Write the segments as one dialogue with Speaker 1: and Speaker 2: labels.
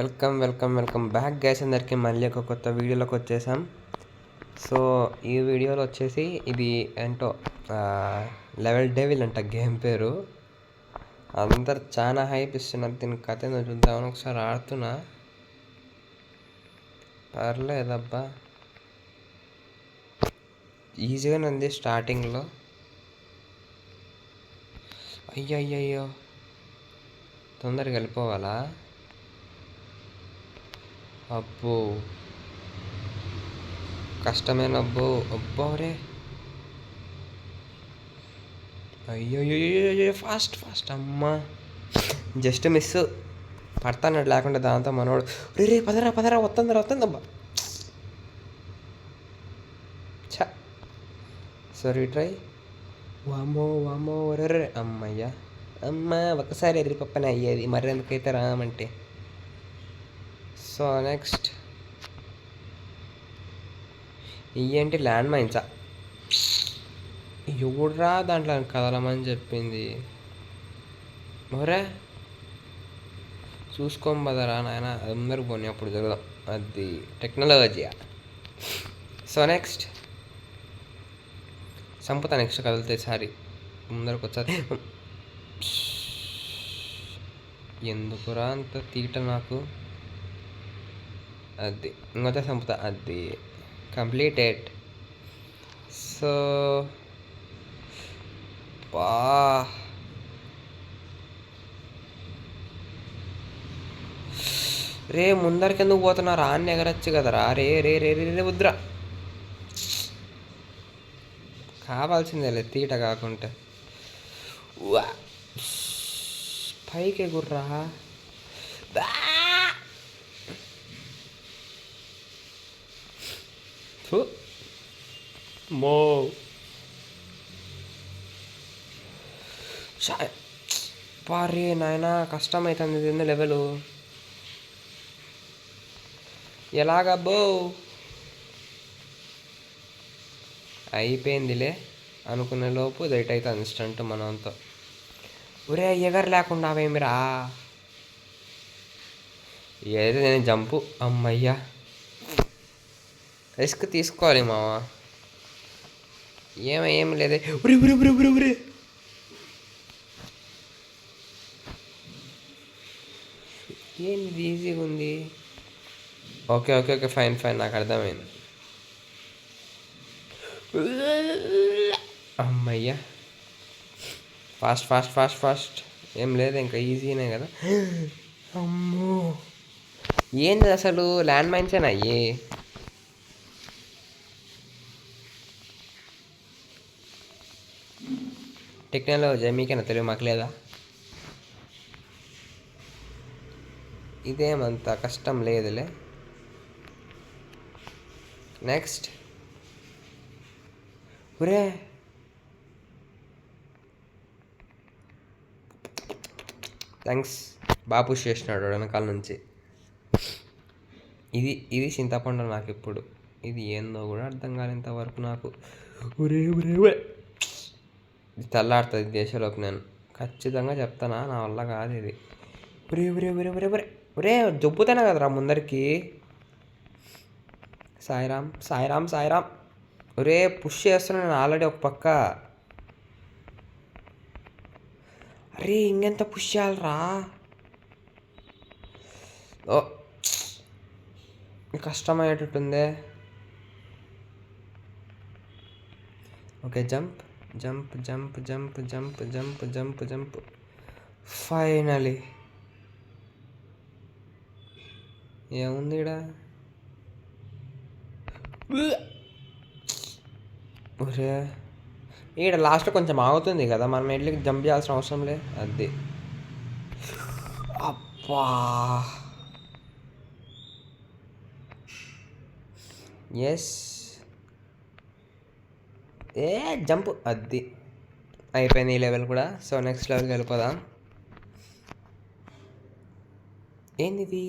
Speaker 1: Welcome back guys. అందరికి మళ్ళీ ఒక కొత్త వీడియోలోకి వచ్చేసాం. సో ఈ వీడియోలో వచ్చేసి ఇది ఏంటో లెవెల్ డెవిల్ అంట గేమ్ పేరు. అందరు చాలా హైప్ ఇస్తున్నారు దీని కథ ఏందో చూద్దామని ఒకసారి ఆడుతున్నా. పర్లేదబ్బా, ఈజీగానే ఉంది స్టార్టింగ్లో. అయ్యో తొందరగా వెళ్ళిపోవాలా? అబ్బో కష్టమేనబ్బో. అబ్బోరే అయ్యో ఫాస్ట్ అమ్మా, జస్ట్ మిస్. పడతాడు లేకుండా దాంతో మనోడు. రే పదరా వస్తుందబ్బా. ఛ సారీ ట్రై. వామో రే అమ్మయ్యా. ఒకసారి ఎదిరిపప్పనే అయ్యేది, మరెందుకైతే రామంటే. సో నెక్స్ట్ ఇవేంటి ల్యాండ్ మైన్సా? ఎవడురా దాంట్లో కదలమని చెప్పింది? మరే చూసుకోబదరా నాయన, అందరూ పోనీ అప్పుడు జరగదాం. అది టెక్నాలజీ. సో నెక్స్ట్ సంపుతా, నెక్స్ట్ కదిలితే సారి ముందరకు వచ్చారు. ఎందుకురా అంత తీట నాకు? అది ఇంకొచ్చా సంపుతా. అది కంప్లీటెడ్. సో రే ముందరికి ఎందుకు పోతున్నారు? ఆన్ని ఎగరచ్చు కదరా. రే రే రే రే రే వద్దురా, కావాల్సిందే తీట కాకుంటే. పైకి ఎగుర్రా. మో పారే నాయనా, కష్టమవుతుంది ఇది లెవెలు. ఎలాగబ్బో అయిపోయిందిలే అనుకునే లోపు దైట్ అవుతుంది ఇన్స్టంట్ మనంతో. ఒరే ఎగరు లేకుండా అవేమిరా. ఏదైతే నేను జంపు. అమ్మయ్యా, రిస్క్ తీసుకోవాలి మావా. ఏం లేదే. ఉరి ఉరి ఉరి ఉరి ఉరి ఏంది ఈజీగా ఉంది. ఓకే ఫైన్ నాకు అర్థమైంది. అమ్మయ్యా, ఫాస్ట్. ఏం లేదు, ఇంకా ఈజీనే కదా. అమ్మో ఏంది అసలు, ల్యాండ్ మైన్సేనా అయ్యి? టెక్నాలజీ మీకైనా తెలివి, మాకు లేదా? ఇదేమంత కష్టం లేదులే. నెక్స్ట్ ఒరే థ్యాంక్స్, బాగా పుష్ చేసినాడు వెనకాల నుంచి. ఇది చింతపండు నాకు ఇప్పుడు. ఇది ఏందో కూడా అర్థం కాలేంతవరకు నాకు. ఒరే ఇది తెల్లాడుతుంది దేశంలోకి. నేను ఖచ్చితంగా చెప్తానా, నా వల్ల కాదు ఇది. ఒరే జబ్బుతానే కదరా ముందరికి. సాయిరామ్. ఒరే పుష్ చేస్తున్నా నేను ఆల్రెడీ ఒక పక్క. అరే ఇంకెంత పుష్ చేయాలరా? ఓ కష్టమయ్యేటట్టుందే. Okay jump. ఫైనలీ ఏముంది ఈడ? ఒరే ఈడ లాస్ట్ కొంచెం ఆగుతుంది కదా, మనం వెళ్ళి జంప్ చేయాల్సిన అవసరం లేదు. అది అబ్బా ఎస్ జంప్. అది అయిపోయింది ఈ లెవెల్ కూడా. సో నెక్స్ట్ లెవెల్కి వెళ్ళిపోదాం. ఏంది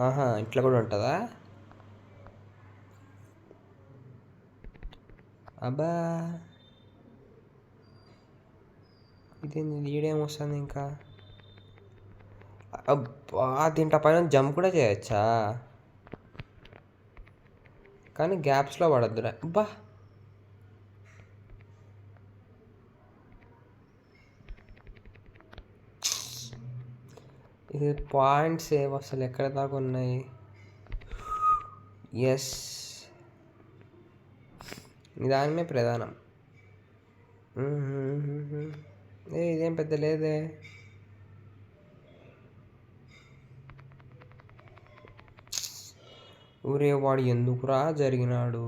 Speaker 1: ఆహా, ఇట్లా కూడా ఉంటుందా? అబ్బా ఇది ఈడేమొస్తుంది ఇంకా. అబ్బా, దీంట్లో పైన జంప్ కూడా చేయొచ్చా? కానీ గ్యాప్స్లో పడద్దురా. అబ్బా, ఇది పాయింట్స్ ఏవి అసలు ఎక్కడ దాకా ఉన్నాయి? ఎస్, నిదానమే ప్రధానం. ఇదేం పెద్ద లేదే. ఊరే వాడు ఎందుకురా జరిగినాడు?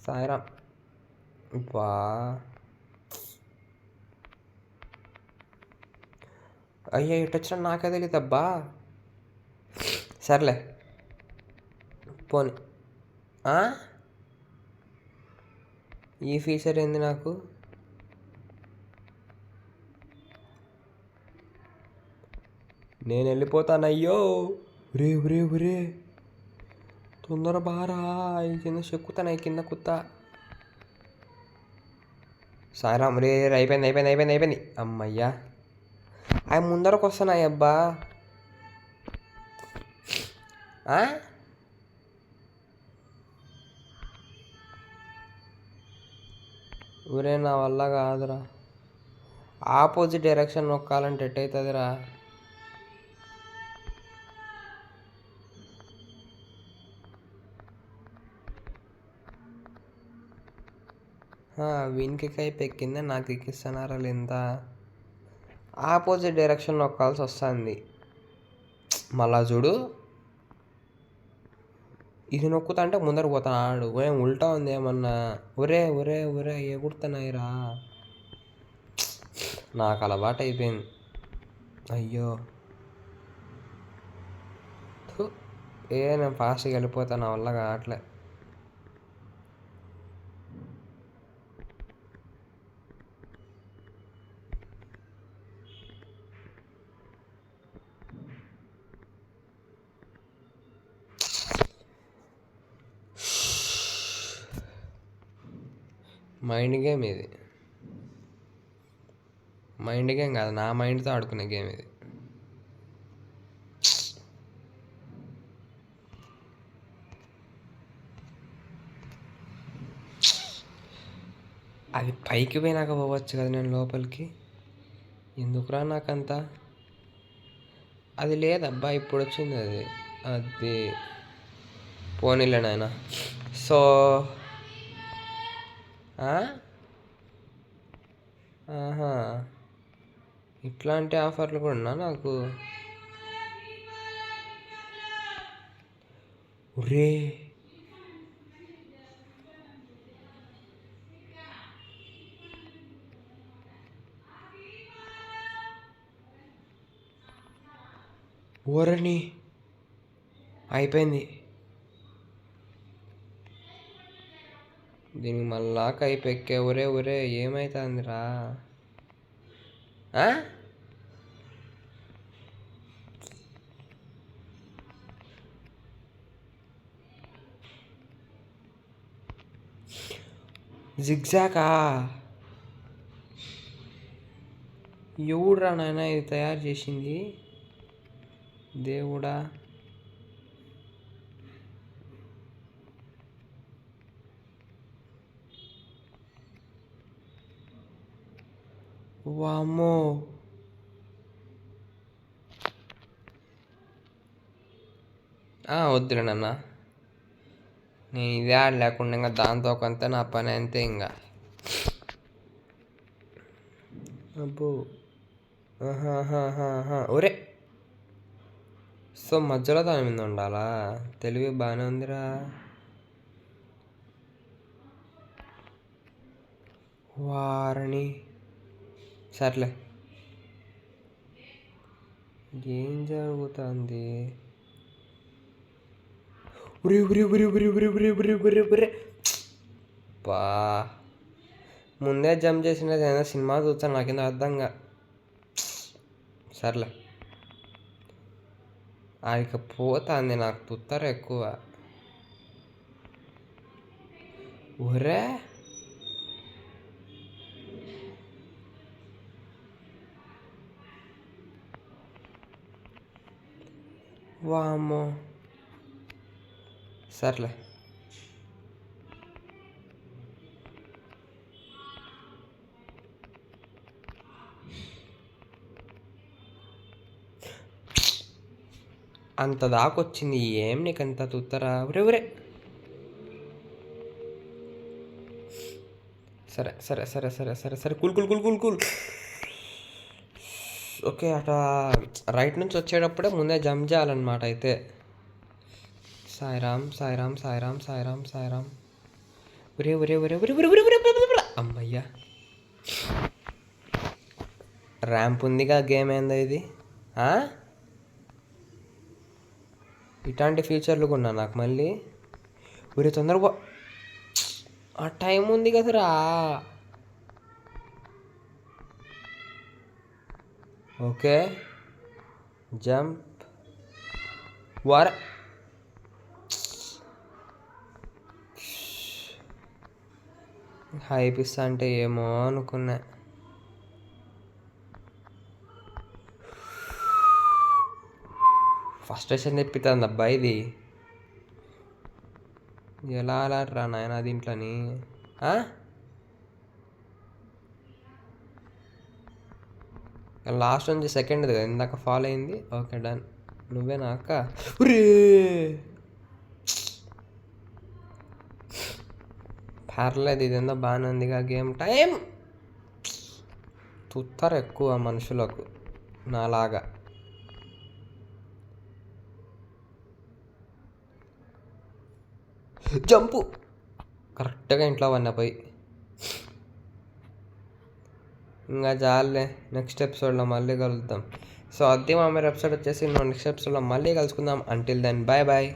Speaker 1: సాయిరామ్. బా, అయ్యా ఇటు వచ్చినా నాకే తెలియదబ్బా. సర్లే పోనీ. ఈ ఫీచర్ ఏంది నాకు? నేను వెళ్ళిపోతానయ్యో. ఒరే ఒరే ఒరే, తొందర బారా, కింద చెక్కుతాను కింద కుత్తా. సాయిరామ్. రే అయిపోయింది అయిపోయింది అయిపోయింది అయిపోయింది. అమ్మయ్యా, అవి ముందరకు వస్తున్నాయి అబ్బా. ఊరే నా వల్ల కాదురా. ఆపోజిట్ డైరెక్షన్ నొక్కాలంటే ఎట్టయితుందిరా? వీనికి కైపు ఎక్కిందే, నాకు ఎక్కిస్తున్నారా లేదా? ఆపోజిట్ డైరెక్షన్ నొక్కాల్సి వస్తుంది మళ్ళా చూడు. ఇది నొక్కుతా అంటే ముందరకు పోతాడు. ఏం ఉల్టా ఉంది ఏమన్నా? ఒరే ఒరే ఒరే, ఎగుడుతున్నాయిరా. నాకు అలవాటు అయిపోయింది. అయ్యో, నేను ఫాస్ట్గా వెళ్ళిపోతాను, నా వల్ల కావట్లే. మైండ్ గేమ్ ఇది. మైండ్ గేమ్ కాదు, నా మైండ్తో ఆడుకునే గేమ్ ఇది. అది పైకి పోయినాక పోవచ్చు కదా నేను లోపలికి. ఎందుకురా నాకంతా? అది లేదబ్బా, ఇప్పుడు వచ్చింది అది. అది పోనీలే నాయన. సో ఇట్లాంటి ఆఫర్లు కూడా ఉన్నా నాకు? ఒరే, ఓరని అయిపోయింది. దీనికి మళ్ళా కైపు ఎక్కే. ఒరే ఒరే, ఏమవుతుందిరా? జిగ్జాకా? ఎవడురా నాయన ఇది తయారు చేసింది? దేవుడా, వామ్మో. వద్దులే నాన్న, నేను ఇదే ఆడలేకుండా ఇంకా దాంతో కొంత నా పని అంతే ఇంకా. అబ్బో, ఒరే. సో మధ్యలో దాని మీద ఉండాలా? తెలివి బాగానే ఉందిరా. వారిని. సర్లే, ఏం జరుగుతుంది? ఉరి ఉరి ఉరి ఉరి ఉరి ఉరి ఉరి ఉరి ఉరి. బా, ముందే జంప్ చేసిన సినిమా చూస్తాను, నాకేందో అర్థంగా. సర్లే, ఆడికి పోతుంది, నాకు తుత్తర ఎక్కువ. ఒరే, వామ్మో, సర్లే. అంత దాకొచ్చింది, ఏం నీకు అంత తుత్తరా? ఒరే ఒరే, సరే సరే సరే సరే సరే సరే, cool cool cool cool cool. Okay, అట రైట్ నుంచి వచ్చేటప్పుడే ముందే జంప్ చేయాలన్నమాట. అయితే సాయిరామ్ సాయిరామ్ సాయిరామ్ సాయిరామ్ సాయిరామ్. ఒరే ఒరే ఒరే ఒరే ఒరే ఒరే ఒరే ఒరే, అమ్మయ్యా. ర్యాంప్ ఉందిగా, గేమ్ ఏందో ఇది. ఇట్లాంటి ఫీచర్లు కొన్నా నాకు మళ్ళీ. ఒరే తొందరగా, ఆ టైం ఉంది కదరా. Okay, jump. వార హైప్ ఇస్తా అంటే ఏమో అనుకున్నా. ఫ్రస్ట్రేషన్ తెప్పిస్తుంది అబ్బా ఇది. ఎలా ఆడరా నాయన దీంట్లోని. లాస్ట్ నుంచి సెకండ్ కదా ఇందాక ఫాలో అయింది. Okay done. నువ్వేనా అక్క? రే, పర్లేదు, ఇదేందో బాగానే ఉందిగా గేమ్. టైం తుత్తరు ఎక్కువ మనుషులకు నాలాగా. జంపు కరెక్ట్గా ఇంట్లో వన్న పోయి. ఇంకా చాలే, నెక్స్ట్ ఎపిసోడ్లో మళ్ళీ కలుద్దాం. సో అది మా మీరు ఎపిసోడ్ వచ్చేసి నెక్స్ట్ ఎపిసోడ్లో మళ్ళీ కలుసుకుందాం. Until then bye bye.